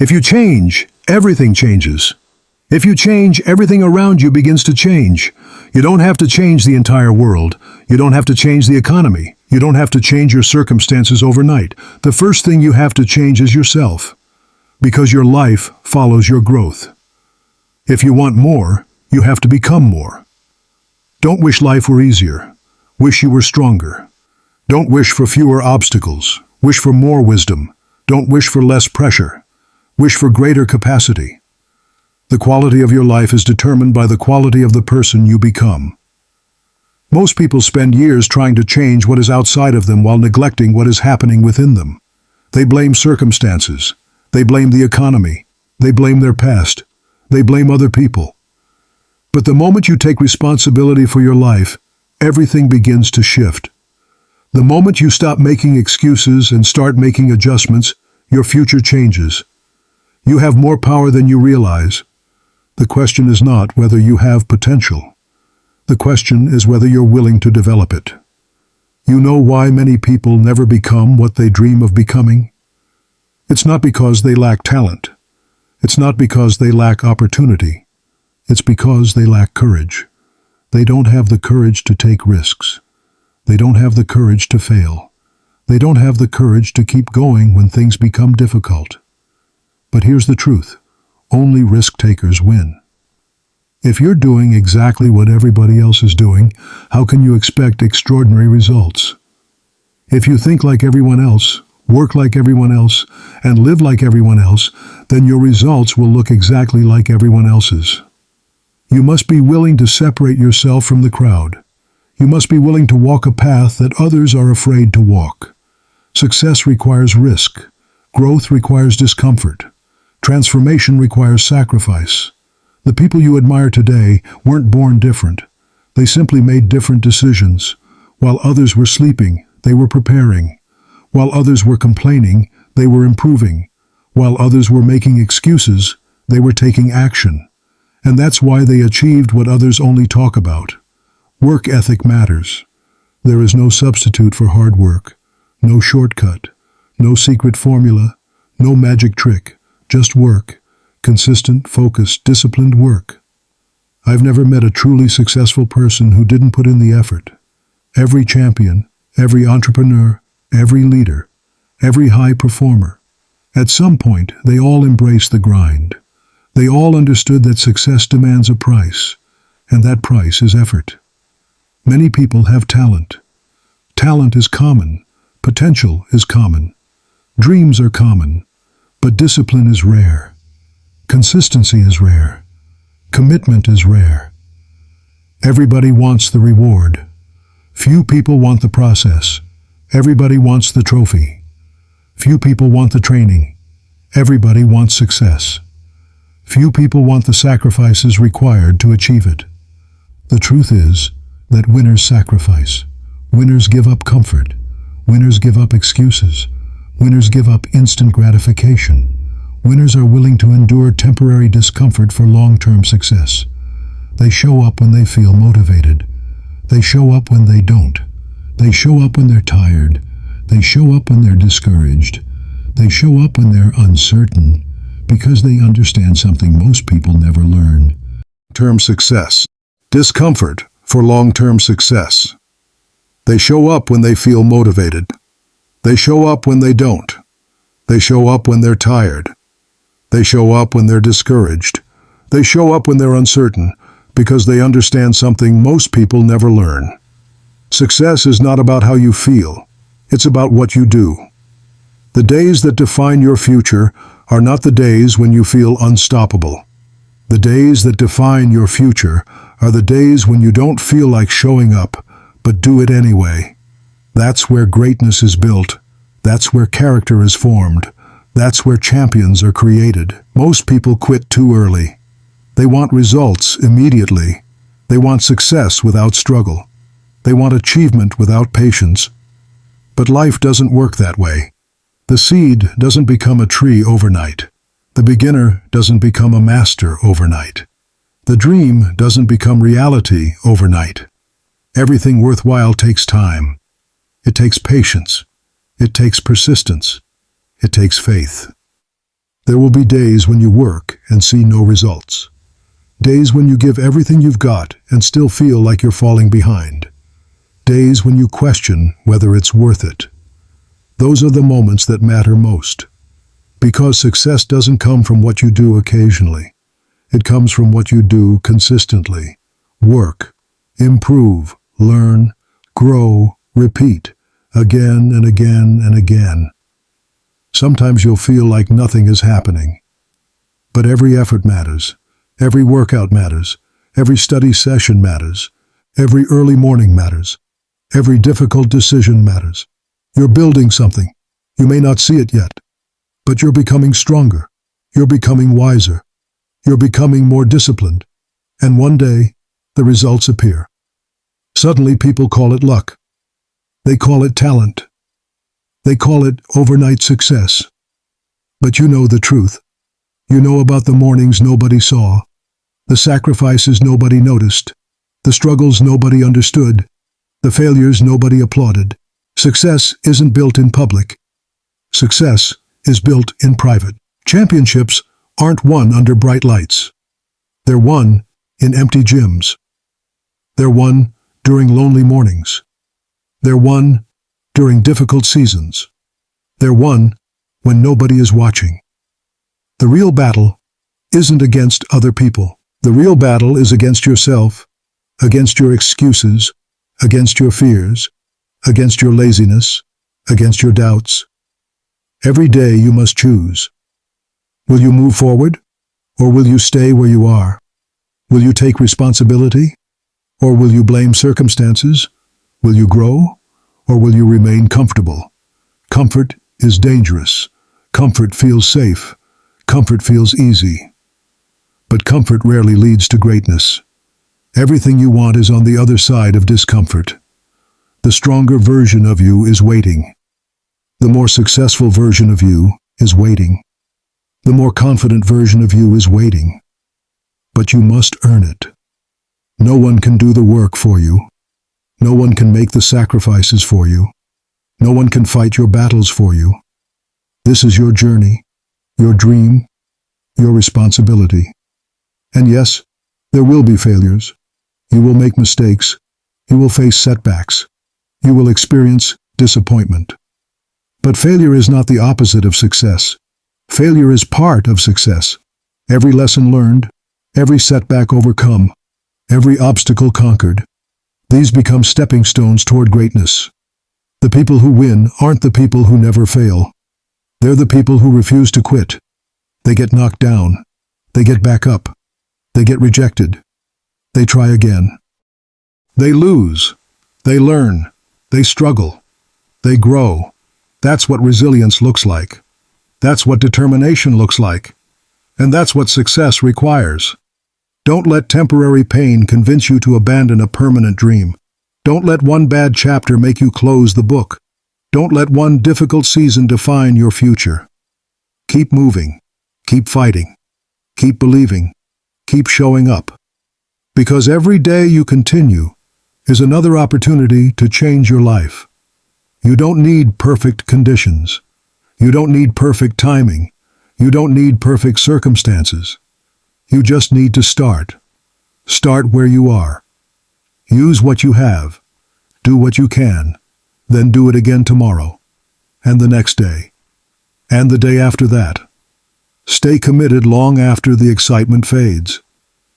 If you change, everything changes. If you change, everything around you begins to change. You don't have to change the entire world. You don't have to change the economy. You don't have to change your circumstances overnight. The first thing you have to change is yourself, because your life follows your growth. If you want more, you have to become more. Don't wish life were easier. Wish you were stronger. Don't wish for fewer obstacles. Wish for more wisdom. Don't wish for less pressure. Wish for greater capacity. The quality of your life is determined by the quality of the person you become. Most people spend years trying to change what is outside of them while neglecting what is happening within them. They blame circumstances. They blame the economy. They blame their past. They blame other people. But the moment you take responsibility for your life, everything begins to shift. The moment you stop making excuses and start making adjustments, your future changes. You have more power than you realize. The question is not whether you have potential. The question is whether you're willing to develop it. You know why many people never become what they dream of becoming? It's not because they lack talent. It's not because they lack opportunity. It's because they lack courage. They don't have the courage to take risks. They don't have the courage to fail. They don't have the courage to keep going when things become difficult. But here's the truth. Only risk takers win. If you're doing exactly what everybody else is doing, how can you expect extraordinary results? If you think like everyone else, work like everyone else, and live like everyone else, then your results will look exactly like everyone else's. You must be willing to separate yourself from the crowd. You must be willing to walk a path that others are afraid to walk. Success requires risk. Growth requires discomfort. Transformation requires sacrifice. The people you admire today weren't born different. They simply made different decisions. While others were sleeping, they were preparing. While others were complaining, they were improving. While others were making excuses, they were taking action. And that's why they achieved what others only talk about. Work ethic matters. There is no substitute for hard work, no shortcut, no secret formula, no magic trick, just work. Consistent, focused, disciplined work. I've never met a truly successful person who didn't put in the effort. Every champion, every entrepreneur, every leader, every high performer. At some point, they all embraced the grind. They all understood that success demands a price, and that price is effort. Many people have talent. Talent is common. Potential is common. Dreams are common. But discipline is rare. Consistency is rare. Commitment is rare. Everybody wants the reward. Few people want the process. Everybody wants the trophy. Few people want the training. Everybody wants success. Few people want the sacrifices required to achieve it. The truth is that winners sacrifice. Winners give up comfort. Winners give up excuses. Winners give up instant gratification. Winners are willing to endure temporary discomfort for long-term success. They show up when they feel motivated. They show up when they don't. They show up when they're tired. They show up when they're discouraged. They show up when they're uncertain, because they understand something most people never learn. Long-term success. Discomfort for long-term success. They show up when they feel motivated. They show up when they don't. They show up when they're tired. They show up when they're discouraged. They show up when they're uncertain, because they understand something most people never learn. Success is not about how you feel. It's about what you do. The days that define your future are not the days when you feel unstoppable. The days that define your future are the days when you don't feel like showing up, but do it anyway. That's where greatness is built. That's where character is formed. That's where champions are created. Most people quit too early. They want results immediately. They want success without struggle. They want achievement without patience. But life doesn't work that way. The seed doesn't become a tree overnight. The beginner doesn't become a master overnight. The dream doesn't become reality overnight. Everything worthwhile takes time. It takes patience. It takes persistence. It takes faith. There will be days when you work and see no results. Days when you give everything you've got and still feel like you're falling behind. Days when you question whether it's worth it. Those are the moments that matter most. Because success doesn't come from what you do occasionally. It comes from what you do consistently. Work, improve, learn, grow, repeat, again and again and again. Sometimes you'll feel like nothing is happening. But every effort matters. Every workout matters. Every study session matters. Every early morning matters. Every difficult decision matters. You're building something. You may not see it yet, but you're becoming stronger. You're becoming wiser. You're becoming more disciplined. And one day, the results appear. Suddenly people call it luck. They call it talent. They call it overnight success. But you know the truth. You know about the mornings nobody saw, the sacrifices nobody noticed, the struggles nobody understood, the failures nobody applauded. Success isn't built in public. Success is built in private. Championships aren't won under bright lights. They're won in empty gyms. They're won during lonely mornings. They're won during difficult seasons. They're won when nobody is watching. The real battle isn't against other people. The real battle is against yourself, against your excuses, against your fears, against your laziness, against your doubts. Every day you must choose. Will you move forward, or will you stay where you are? Will you take responsibility, or will you blame circumstances? Will you grow, or will you remain comfortable? Comfort is dangerous. Comfort feels safe. Comfort feels easy. But comfort rarely leads to greatness. Everything you want is on the other side of discomfort. The stronger version of you is waiting. The more successful version of you is waiting. The more confident version of you is waiting. But you must earn it. No one can do the work for you. No one can make the sacrifices for you. No one can fight your battles for you. This is your journey, your dream, your responsibility. And yes, there will be failures. You will make mistakes. You will face setbacks. You will experience disappointment. But failure is not the opposite of success. Failure is part of success. Every lesson learned, every setback overcome, every obstacle conquered. These become stepping stones toward greatness. The people who win aren't the people who never fail. They're the people who refuse to quit. They get knocked down. They get back up. They get rejected. They try again. They lose. They learn. They struggle. They grow. That's what resilience looks like. That's what determination looks like. And that's what success requires. Don't let temporary pain convince you to abandon a permanent dream. Don't let one bad chapter make you close the book. Don't let one difficult season define your future. Keep moving. Keep fighting. Keep believing. Keep showing up. Because every day you continue is another opportunity to change your life. You don't need perfect conditions. You don't need perfect timing. You don't need perfect circumstances. You just need to start. Start where you are. Use what you have. Do what you can. Then do it again tomorrow. And the next day. And the day after that. Stay committed long after the excitement fades.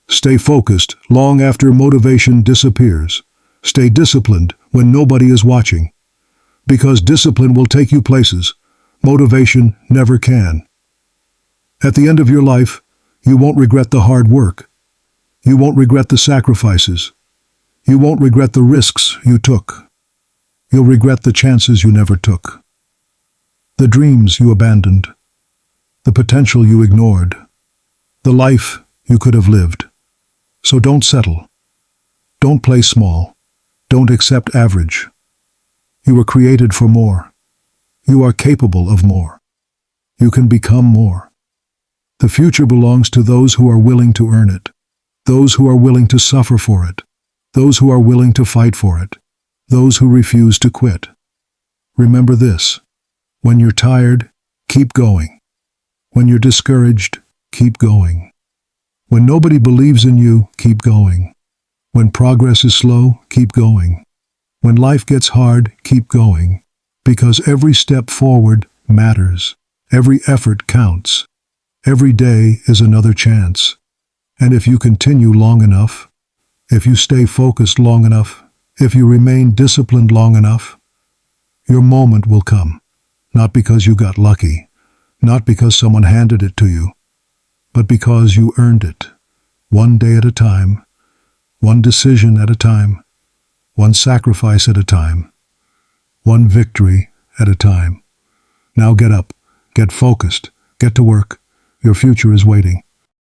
Stay focused long after motivation disappears. Stay disciplined when nobody is watching. Because discipline will take you places motivation never can. At the end of your life, you won't regret the hard work. You won't regret the sacrifices. You won't regret the risks you took. You'll regret the chances you never took. The dreams you abandoned. The potential you ignored. The life you could have lived. So don't settle. Don't play small. Don't accept average. You were created for more. You are capable of more. You can become more. The future belongs to those who are willing to earn it. Those who are willing to suffer for it. Those who are willing to fight for it. Those who refuse to quit. Remember this. When you're tired, keep going. When you're discouraged, keep going. When nobody believes in you, keep going. When progress is slow, keep going. When life gets hard, keep going. Because every step forward matters. Every effort counts. Every day is another chance. And if you continue long enough, if you stay focused long enough, if you remain disciplined long enough, your moment will come. Not because you got lucky, not because someone handed it to you, but because you earned it. One day at a time, one decision at a time, one sacrifice at a time, one victory at a time. Now get up, get focused, get to work. Your future is waiting.